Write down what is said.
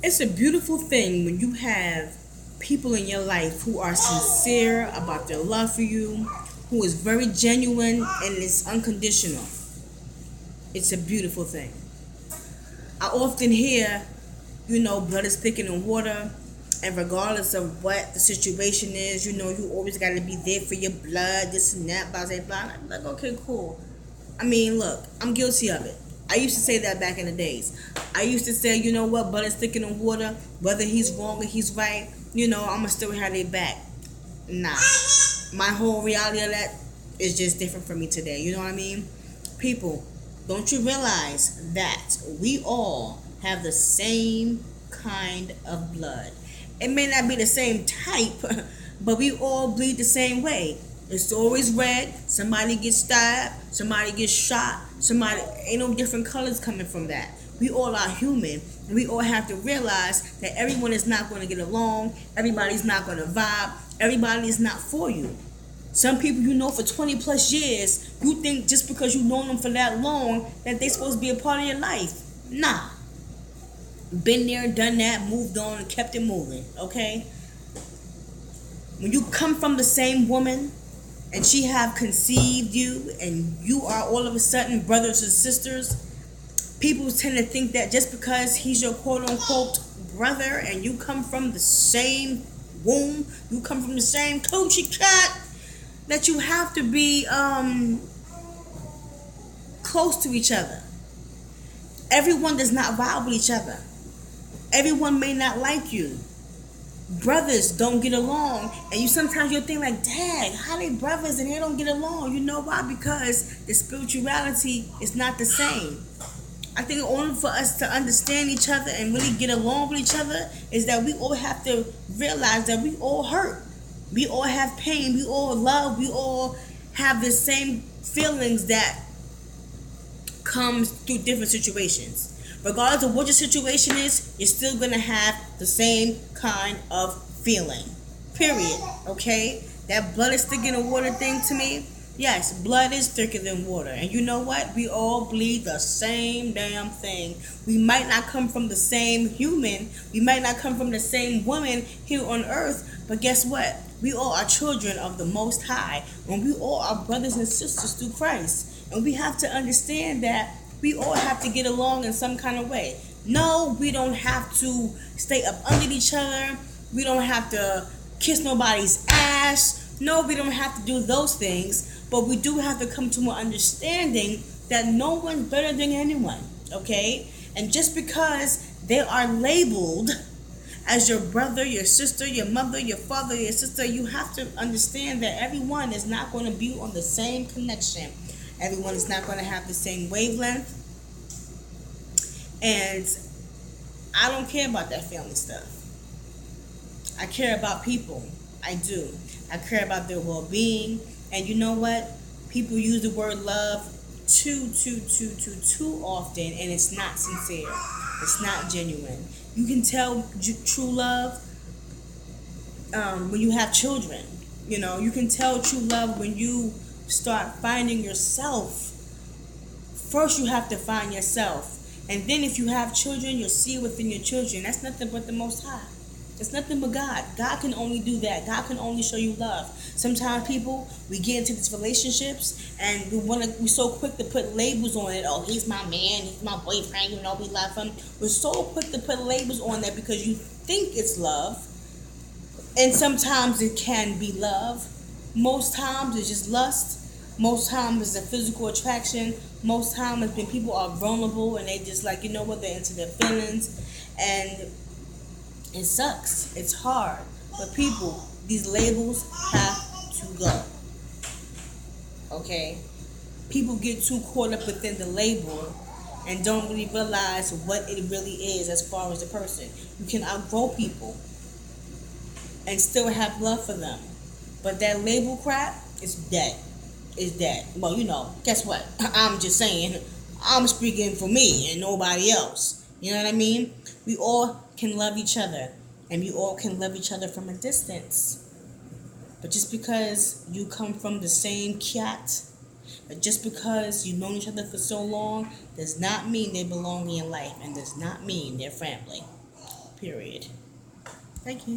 It's a beautiful thing when you have people in your life who are sincere about their love for you, who is very genuine and is unconditional. It's a beautiful thing. I often hear, blood is thicker than water, and regardless of what the situation is, you always got to be there for your blood, this and that, blah, blah, blah. I'm like, okay, cool. I mean, look, I'm guilty of it. I used to say that back in the days. I used to say, you know what, blood is thicker than water. Whether he's wrong or he's right, I'ma still have their back. Nah, my whole reality of that is just different for me today. You know what I mean? People, don't you realize that we all have the same kind of blood? It may not be the same type, but we all bleed the same way. It's always red. Somebody gets stabbed. Somebody gets shot. Somebody, ain't no different colors coming from that. We all are human. And we all have to realize that everyone is not going to get along. Everybody's not going to vibe. Everybody is not for you. Some people you know for 20 plus years, you think just because you've known them for that long that they're supposed to be a part of your life. Nah. Been there, done that, moved on, and kept it moving. Okay? When you come from the same woman and she have conceived you and you are all of a sudden brothers and sisters, people tend to think that just because he's your quote unquote brother and you come from the same womb, you come from the same coochie cat, that you have to be close to each other. Everyone does not vibe with each other. Everyone may not like you. Brothers don't get along, and you'll think like, dang, how they brothers and they don't get along? You know why? Because the spirituality is not the same. I think in order for us to understand each other and really get along with each other is that we all have to realize that we all hurt. We all have pain. We all love. We all have the same feelings that comes through different situations. Regardless of what your situation is, you're still going to have the same kind of feeling. Period. Okay? That blood is thicker than water thing to me. Yes, blood is thicker than water. And you know what? We all bleed the same damn thing. We might not come from the same human. We might not come from the same woman here on earth. But guess what? We all are children of the Most High. And we all are brothers and sisters through Christ. And we have to understand that we all have to get along in some kind of way. No, we don't have to stay up under each other. We don't have to kiss nobody's ass. No, we don't have to do those things. But we do have to come to an understanding that no one's better than anyone. Okay? And just because they are labeled as your brother, your sister, your mother, your father, your sister, you have to understand that everyone is not going to be on the same connection. Everyone is not going to have the same wavelength. And I don't care about that family stuff. I care about people. I do. I care about their well-being. And you know what? People use the word love too often, and it's not sincere. It's not genuine. You can tell true love when you have children. You can tell true love when you start finding yourself. First, you have to find yourself. And then if you have children, you'll see within your children. That's nothing but the Most High. It's nothing but God. God can only do that. God can only show you love. Sometimes people, we get into these relationships and we're so quick to put labels on it. Oh, he's my man. He's my boyfriend. We love him. We're so quick to put labels on that because you think it's love. And sometimes it can be love. Most times it's just lust. Most times it's a physical attraction. Most times it's when people are vulnerable and they just like, they're into their feelings. And it sucks. It's hard. But people, these labels have to go. Okay? People get too caught up within the label and don't really realize what it really is as far as the person. You can outgrow people and still have love for them. But that label crap is dead. It's dead. Well, guess what? I'm just saying, I'm speaking for me and nobody else. You know what I mean? We all can love each other, and we all can love each other from a distance. But just because you come from the same cat, but just because you've known each other for so long, does not mean they belong in your life, and does not mean they're family. Period. Thank you.